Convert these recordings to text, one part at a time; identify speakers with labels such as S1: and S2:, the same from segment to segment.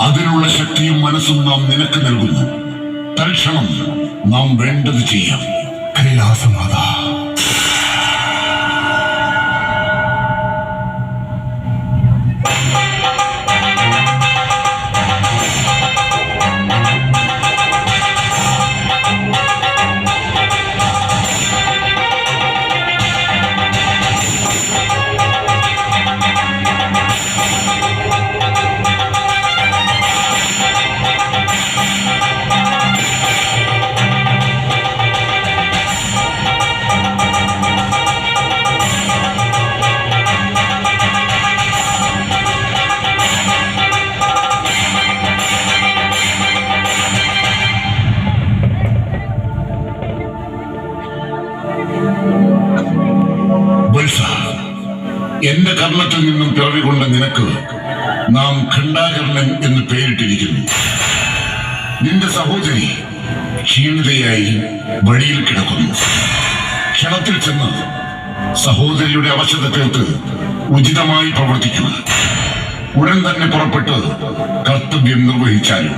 S1: അതിനുള്ള ശക്തിയും മനസ്സും നാം നിനക്ക് നൽകുന്നു. തൽക്ഷണം നാം വേണ്ടത് ചെയ്യാം. കൈലാസനാഥ, എന്റെ കർണത്തിൽ നിന്നും പിറവികൊണ്ട നിനക്ക് നാം ഖണ്ഡാകർണൻ എന്ന് പേരിട്ടിരിക്കുന്നു. നിന്റെ സഹോദരി ക്ഷീണിതയായി വഴിയിൽ കിടക്കുന്നു. ക്ഷണത്തിൽ ചെന്ന് സഹോദരിയുടെ അവശത തീർത്ത് ഉചിതമായി പ്രവർത്തിക്കുക. ഉടൻ തന്നെ പുറപ്പെട്ട് കർത്തവ്യം നിർവഹിച്ചാലും.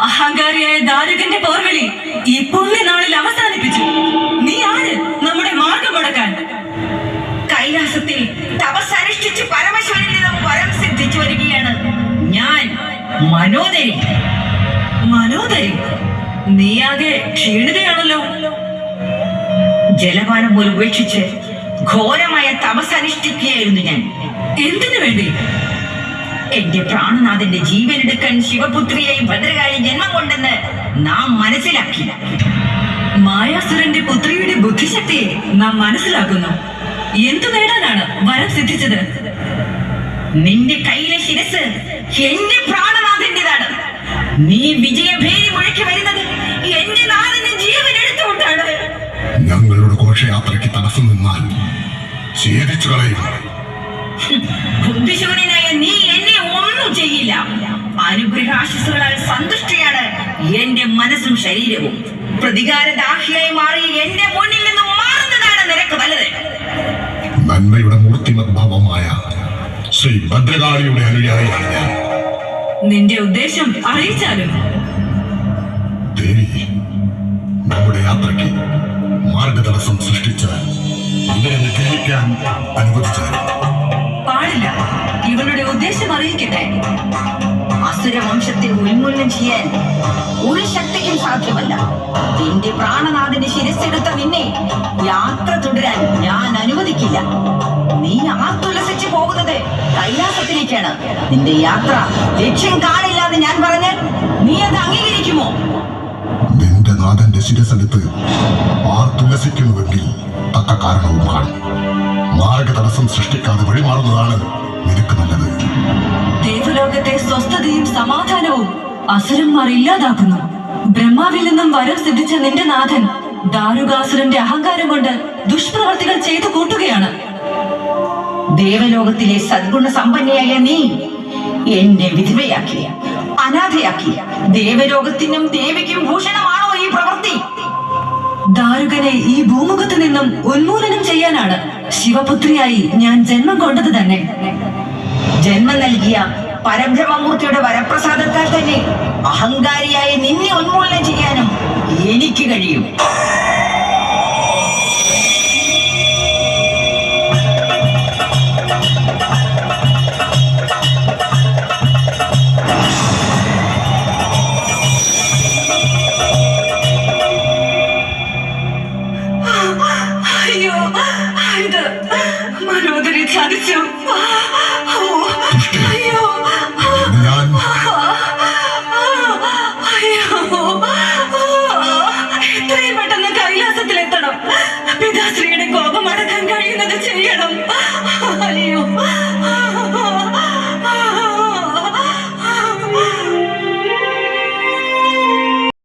S2: അഹങ്കാരിയായ ദാരുകന്റെ പോർവിളി ഈ പുണ്യനാളിൽ അവസാനിപ്പിച്ചു. നീ ആര് നമ്മുടെ മാർഗം മുടക്കാൻ?
S3: കൈലാസത്തിൽ തപസ്സനുഷ്ഠിച്ച് പരമശിവനിൽ നിന്നും വരം സിദ്ധിച്ചു വരികയാണ് ഞാൻ, മനോദരി.
S2: മനോദരി, നീയാകെ ക്ഷീണിതയാണല്ലോ.
S3: ജലപാനം പോലും ഉപേക്ഷിച്ച് ഘോരമായ തപസ്സനുഷ്ഠിക്കുകയായിരുന്നു ഞാൻ.
S2: എന്തിനു വേണ്ടി?
S3: എന്റെ പ്രാണനാഥന്റെ ജീവനെടുക്കാൻ ശിവപുത്രിയായി ഭദ്രകാളി ജന്മം കൊണ്ടെന്ന് നാം മനസ്സിലാക്കി.
S2: മായാസുരന്റെ പുത്രിയുടെ ബുദ്ധിശക്തിയെ നാം മനസ്സിലാക്കുന്നു. എന്തു നേടാനാണ് വരം സിദ്ധിച്ചത്?
S3: നിന്റെ കയ്യിലെ ശിരസ് എന്റെ പ്രാണനാഥന്റേതാണ്. നീ വിജയഭേരി മുഴക്കി വരുന്നത് എന്റെ നാഥന്റെ ജീവൻ എടുത്തുകൊണ്ടാണ്.
S1: ഞങ്ങളുടെ ഘോഷയാത്രയ്ക്ക് തടസ്സം നിന്നാൽ ഛേദിച്ചു കളയുക.
S3: ബുദ്ധിശൂന്യനായ നീ എന്നെ ഒന്നും ചെയ്യില്ല. അനുഗ്രഹാശിസുകളാൽ സന്തുഷ്ടയാണ് എന്റെ മനസ്സും ശരീരവും. പ്രതികാരദാഹിയായി മാറി എന്റെ മുന്നിൽ നിന്ന് മാറുന്നതാണ് നിനക്ക് നല്ലത്.
S1: നന്മയുടെ മൂർത്തിമത് ഭാവമായ ശ്രീ ഭദ്രകാളിയുടെ അനുയായിയാണ് ഞാൻ.
S2: നിന്റെ ഉദ്ദേശം അറിയിച്ചാലും.
S1: ദേവി, നമ്മുടെ യാത്രയ്ക്ക് മാർഗതടസ്സം സൃഷ്ടിച്ച് ഇവരെ നിഗ്രഹിക്കാൻ അനുവദിച്ചാൽ
S2: പാടില്ല. ഇവളുടെ ഉദ്ദേശം അറിയിക്കട്ടെ.
S3: അസുരവംശത്തെ ഉന്മൂലനം ചെയ്യാൻ ഒരു ശക്തിക്കും സാധ്യമല്ല. എന്റെ പ്രാണനാഥന്റെ ശിരസ്സെടുത്ത നിന്നെ യാത്ര തുടരാൻ ഞാൻ അനുവദിക്കില്ല. നീ ആർത്തുലസിച്ചു പോകുന്നത് കൈലാസത്തിലേക്കാണ്. നിന്റെ യാത്ര ലക്ഷ്യം കാണില്ല എന്ന് ഞാൻ പറഞ്ഞ് നീ അത് അംഗീകരിക്കുമോ?
S1: നിന്റെ നാഥന്റെ ശിരസ്സെടുത്ത് ആർത്തുലസിക്കുന്നുവെങ്കിൽ തക്ക കാരണവും കാണും. മാർഗ തടസ്സം സൃഷ്ടിക്കാതെ വഴിമാറുന്നതാണ് നിനക്ക് നല്ലത്.
S2: ദേവലോകത്തെ സ്വസ്ഥതയും സമാധാനവും അസുരന്മാർ ഇല്ലാതാക്കുന്നു. ബ്രഹ്മാവിൽ നിന്നും വരം സിദ്ധിച്ച നിന്റെ നാഥൻ ദാരുകാസുരന്റെ അഹങ്കാരം കൊണ്ട് ദുഷ്പ്രവർത്തികൾ ചെയ്തു കൂട്ടുകയാണ്.
S3: ദേവലോകത്തിലെ സദ്ഗുണ സമ്പന്നയായ നീ എന്നെ വിധവയാക്കിയ, അനാഥയാക്കിയ ദേവലോകത്തിനും ദേവിക്കും ഭൂഷണമാണോ ഈ പ്രവൃത്തി?
S2: ദാരുകനെ ഈ ഭൂമുഖത്ത് നിന്നും ഉന്മൂലനം ചെയ്യാനാണ് ശിവപുത്രിയായി ഞാൻ ജന്മം കൊണ്ടത് തന്നെ.
S3: ജന്മം നൽകിയ പരബ്രഹ്മമൂർത്തിയുടെ വരപ്രസാദത്താൽ തന്നെ അഹങ്കാരിയായ നിന്നെ ഉന്മൂലനം ചെയ്യാനും എനിക്ക് കഴിയും.